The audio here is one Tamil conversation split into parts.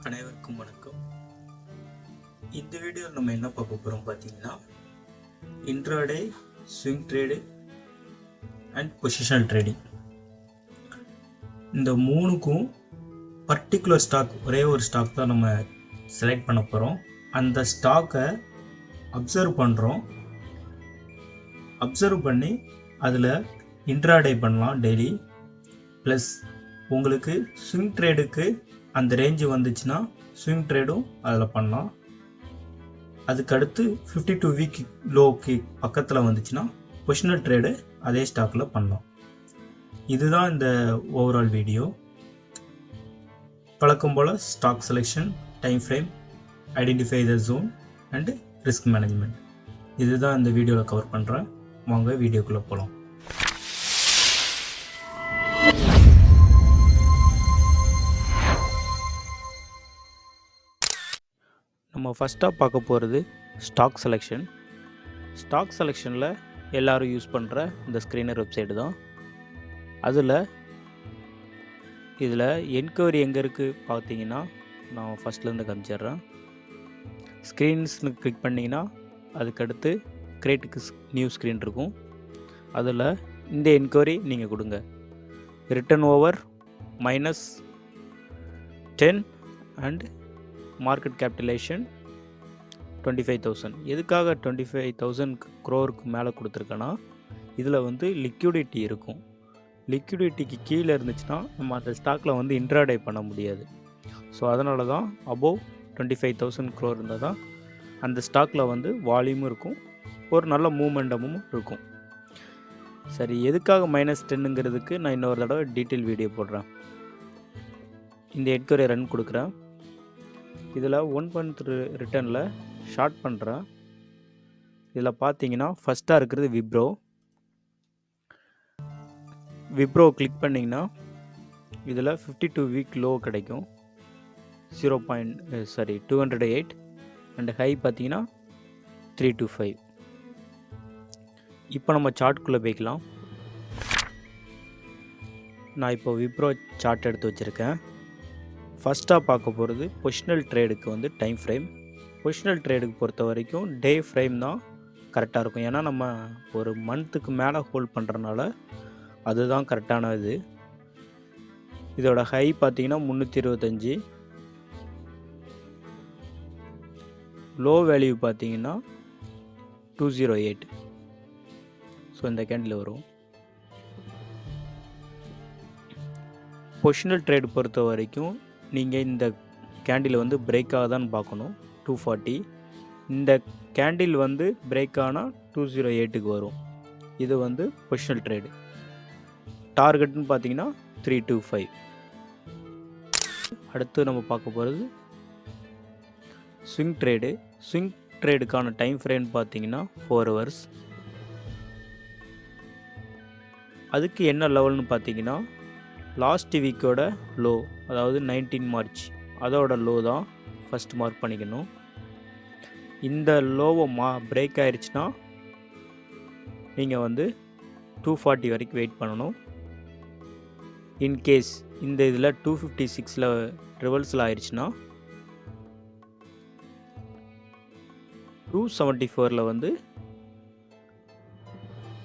அனைவருக்கும் வணக்கம். இந்த வீடியோவில் நம்ம என்ன பார்க்க போகிறோம் பார்த்தீங்கன்னா, intraday, swing trade and positional trading. இந்த மூணுக்கும் பர்டிகுலர் ஸ்டாக், ஒரே ஒரு ஸ்டாக் தான் நம்ம செலக்ட் பண்ண போகிறோம். அந்த ஸ்டாக்கை அப்சர்வ் பண்ணுறோம். அப்சர்வ் பண்ணி அதில் இன்ட்ராடே பண்ணலாம் டெய்லி. ப்ளஸ் உங்களுக்கு ஸ்விங் ட்ரேடுக்கு அந்த ரேஞ்சு வந்துச்சுன்னா ஸ்விங் ட்ரேடும் அதில் பண்ணலாம். அதுக்கடுத்து 52 வீக் லோக்கு பக்கத்தில் வந்துச்சுன்னா பொசிஷனல் ட்ரேடு அதே ஸ்டாக்கில் பண்ணலாம். இதுதான் இந்த ஓவரால் வீடியோ. பழக்கம் போல் stock selection, time frame, identify the zone and risk management, இதுதான் இந்த வீடியோவில் கவர் பண்ணுறேன். வாங்க வீடியோக்குள்ளே போகலாம். நம்ம ஃபஸ்ட்டாக பார்க்க போகிறது ஸ்டாக் செலெக்ஷன். ஸ்டாக் செலெக்ஷனில் எல்லோரும் யூஸ் பண்ணுற இந்த ஸ்க்ரீனர் வெப்சைட்டு தான். இதில் என்கொயரி எங்கே இருக்குது பார்த்தீங்கன்னா, நான் ஃபஸ்ட்லேருந்து காமிச்சிட்றேன். ஸ்க்ரீன்ஸ்னு கிளிக் பண்ணிங்கன்னா அதுக்கடுத்து கிரியேட்டுக்கு நியூ ஸ்க்ரீன் இருக்கும். அதில் இந்த என்கொயரி நீங்கள் கொடுங்க. Return over -10 and market capitalisation 25,000. எதுக்காக 25,000 க்ரோருக்கு மேலே கொடுத்துருக்கேன்னா, இதில் லிக்விடிட்டி இருக்கும். லிக்விடிட்டிக்கு கீழே இருந்துச்சுன்னா நம்ம அந்த ஸ்டாக்கில் இன்ட்ராடே பண்ண முடியாது. ஸோ அதனால தான் அபோவ் 25,000 க்ரோர் இருந்தால் தான் அந்த ஸ்டாக்கில் வால்யூமும் இருக்கும், ஒரு நல்ல மூமெண்டமும் இருக்கும். சரி, எதுக்காக -10ங்கிறதுக்கு நான் இன்னொரு தடவை டீட்டெயில் வீடியோ போடுறேன். இந்த என்கொயரி ரன் கொடுக்குறேன். இதில் 1 month ரிட்டர்னில் ஷார்ட் பண்ணுறேன். இதில் பார்த்தீங்கன்னா ஃபஸ்ட்டாக இருக்கிறது விப்ரோ கிளிக் பண்ணிங்கன்னா இதில் 52 வீக் லோ கிடைக்கும். 208 அண்ட் ஹை பார்த்தீங்கன்னா 325. இப்போ நம்ம சார்ட்குள்ளே போய்க்கலாம். நான் இப்போ விப்ரோ சார்ட் எடுத்து வச்சுருக்கேன். ஃபஸ்ட்டாக பார்க்க போகிறது பொசிஷனல் ட்ரேடுக்கு டைம் ஃப்ரேம். பொசிஷனல் ட்ரேடுக்கு பொறுத்த வரைக்கும் டே ஃப்ரேம் தான் கரெக்டாக இருக்கும். ஏன்னா நம்ம ஒரு மந்த்துக்கு மேலே ஹோல்ட் பண்ணுறனால அதுதான் கரெக்டான இது. இதோட ஹை பார்த்தீங்கன்னா 325, லோ வேல்யூ பார்த்தீங்கன்னா 208. ஸோ இந்த கேண்டில் வரும். பொசிஷனல் ட்ரேடு பொறுத்த வரைக்கும் நீங்கள் இந்த கேண்டில் பிரேக் ஆகுதான்னு பார்க்கணும். 240. இந்த கேண்டில் பிரேக் ஆனால் 208க்கு வரும். இது பொசிஷனல் ட்ரேடு. டார்கெட்னு பார்த்தீங்கன்னா 325. அடுத்து நம்ம பார்க்க போகிறது ஸ்விங் ட்ரேடு. ஸ்விங் ட்ரேடுக்கான டைம் ஃப்ரேம் பார்த்தீங்கன்னா 4 hours. அதுக்கு என்ன லெவல்னு பார்த்தீங்கன்னா, லாஸ்ட் வீக்கோட லோ, அதாவது 19 March அதோட லோ தான் ஃபஸ்ட் மார்க் பண்ணிக்கணும். இந்த லோவை பிரேக் ஆயிடுச்சுன்னா நீங்கள் 240 வரைக்கும் வெயிட் பண்ணணும். இன்கேஸ் இந்த இதில் 256 ரிவர்சல் ஆயிடுச்சுன்னா 274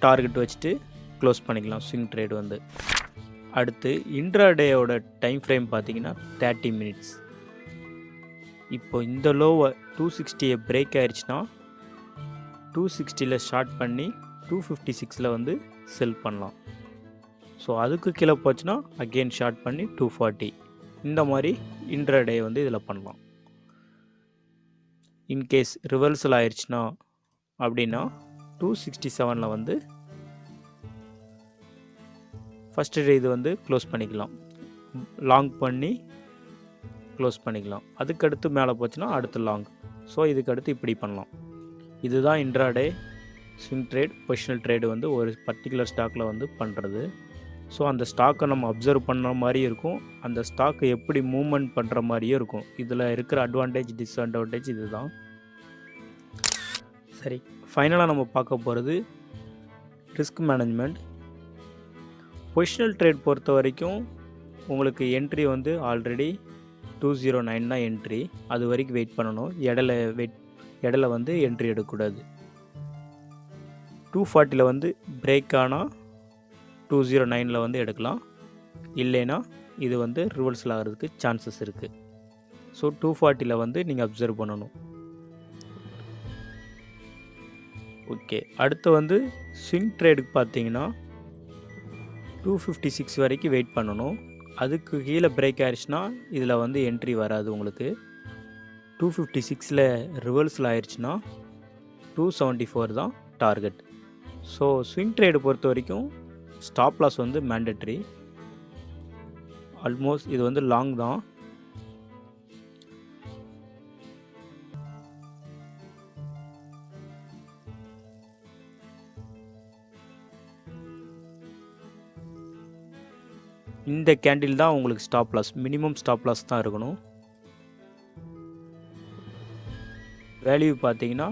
டார்கெட் வச்சுட்டு க்ளோஸ் பண்ணிக்கலாம் ஸ்விங் ட்ரேடு. அடுத்து இன்ட்ராடேயோட டைம் ஃப்ரேம் பார்த்தீங்கன்னா 30 minutes. இப்போ இந்த லோவை 260 பிரேக் ஆயிடுச்சுன்னா 260 ஷார்ட் பண்ணி 256 செல் பண்ணலாம். ஸோ அதுக்கு கீழே போச்சுன்னா அகெயின் ஷார்ட் பண்ணி 240. இந்த மாதிரி இன்ட்ராடே இதில் பண்ணலாம். இன்கேஸ் ரிவர்சல் ஆயிடுச்சுன்னா அப்படின்னா 267 ஃபஸ்ட்டு இது க்ளோஸ் பண்ணிக்கலாம். லாங் பண்ணி க்ளோஸ் பண்ணிக்கலாம். அதுக்கடுத்து மேலே போச்சுன்னா அடுத்து லாங். ஸோ இதுக்கடுத்து இப்படி பண்ணலாம். இதுதான் intraday, swing trade, positional trade ஒரு பர்டிகுலர் ஸ்டாக்கில் பண்ணுறது. ஸோ அந்த ஸ்டாக்கை நம்ம அப்சர்வ் பண்ணுற மாதிரி இருக்கும், அந்த ஸ்டாக்கை எப்படி மூவ்மெண்ட் பண்ணுற மாதிரியும் இருக்கும். இதில் இருக்கிற அட்வான்டேஜ், டிஸ்அட்வான்டேஜ் இது தான். சரி, ஃபைனலாக நம்ம பார்க்க போகிறது ரிஸ்க் மேனேஜ்மெண்ட். பொசிஷனல் ட்ரேட் பொறுத்த வரைக்கும் உங்களுக்கு என்ட்ரி ஆல்ரெடி 209 தான் என்ட்ரி. அது வரைக்கும் வெயிட் பண்ணணும். இடையில வந்து என்ட்ரி எடுக்கக்கூடாது. 240ல் வந்து பிரேக் ஆனால் 209ல் வந்து எடுக்கலாம். இல்லைன்னா இது வந்து ரிவர்சல் ஆகிறதுக்கு சான்சஸ் இருக்குது. ஸோ 240ல் வந்து நீங்கள் அப்சர்வ் பண்ணணும். ஓகே, அடுத்து வந்து ஸ்விங் ட்ரேடுக்கு பார்த்தீங்கன்னா 256 வரைக்கும் வெயிட் பண்ணணும். அதுக்கு கீழே பிரேக் ஆயிடுச்சுன்னா இதில் வந்து என்ட்ரி வராது உங்களுக்கு. 256ல் ரிவர்சல் ஆயிடுச்சுன்னா 274 தான் டார்கெட். ஸோ ஸ்விங் ட்ரேடு பொறுத்த வரைக்கும் ஸ்டாப் லாஸ் வந்து மேண்டட்ரி. ஆல்மோஸ்ட் இது வந்து லாங் தான். இந்த கேண்டில் தான் உங்களுக்கு stop loss, minimum stop loss தான் இருக்கணும். வேல்யூ பார்த்தீங்கன்னா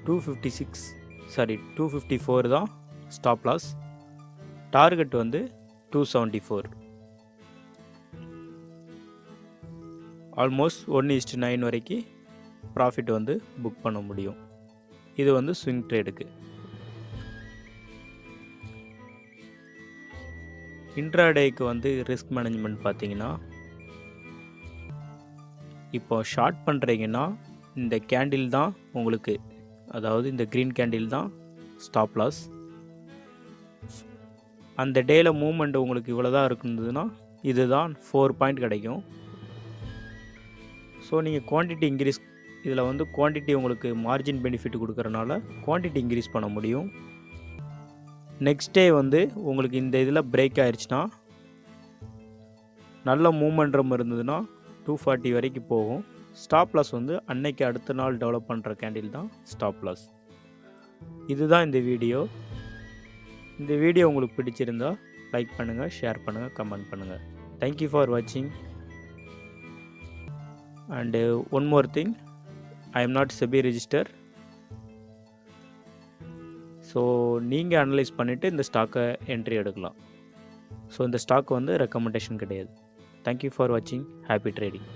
254 தான் ஸ்டாப் லாஸ். டார்கெட் வந்து 274. ஆல்மோஸ்ட் 1:9 வரைக்கும் ப்ராஃபிட் வந்து புக் பண்ண முடியும். இது வந்து ஸ்விங் ட்ரேடுக்கு. இன்ட்ராடேக்கு வந்து ரிஸ்க் மேனேஜ்மெண்ட் பார்த்தீங்கன்னா, இப்போ ஷார்ட் பண்ணுறீங்கன்னா இந்த கேண்டில் தான் உங்களுக்கு, அதாவது இந்த க்ரீன் கேண்டில் தான் ஸ்டாப் லாஸ். அந்த டேயில் மூவ்மெண்ட் உங்களுக்கு இவ்வளோ தான் இருக்குதுன்னா இதுதான் 4 பாயிண்ட் கிடைக்கும். ஸோ நீங்கள் குவான்டிட்டி இன்க்ரீஸ், இதில் வந்து குவான்டிட்டி உங்களுக்கு மார்ஜின் பெனிஃபிட் கொடுக்குறனால குவான்டிட்டி இன்க்ரீஸ் பண்ண முடியும். நெக்ஸ்ட் டே வந்து உங்களுக்கு இந்த இதில் பிரேக் ஆயிடுச்சுன்னா, நல்ல மூமெண்ட்ரம் இருந்ததுன்னா 240 வரைக்கும் போகும். ஸ்டாப் லாஸ் வந்து அன்னைக்கு அடுத்த நாள் டெவலப் பண்ணுற கேண்டில் தான் ஸ்டாப் லாஸ். இதுதான் இந்த வீடியோ. இந்த வீடியோ உங்களுக்கு பிடிச்சிருந்தா லைக் பண்ணுங்கள், ஷேர் பண்ணுங்கள், கமெண்ட் பண்ணுங்கள். தேங்க்யூ ஃபார் வாட்சிங். And one more thing, I am not SEBI register. So நீங்கள் அனலைஸ் பண்ணிவிட்டு இந்த ஸ்டாக்கை என்ட்ரி எடுக்கலாம். ஸோ இந்த ஸ்டாக் வந்து ரெக்கமெண்டேஷன் கிடையாது. தேங்க்யூ ஃபார் வாட்சிங். Happy trading.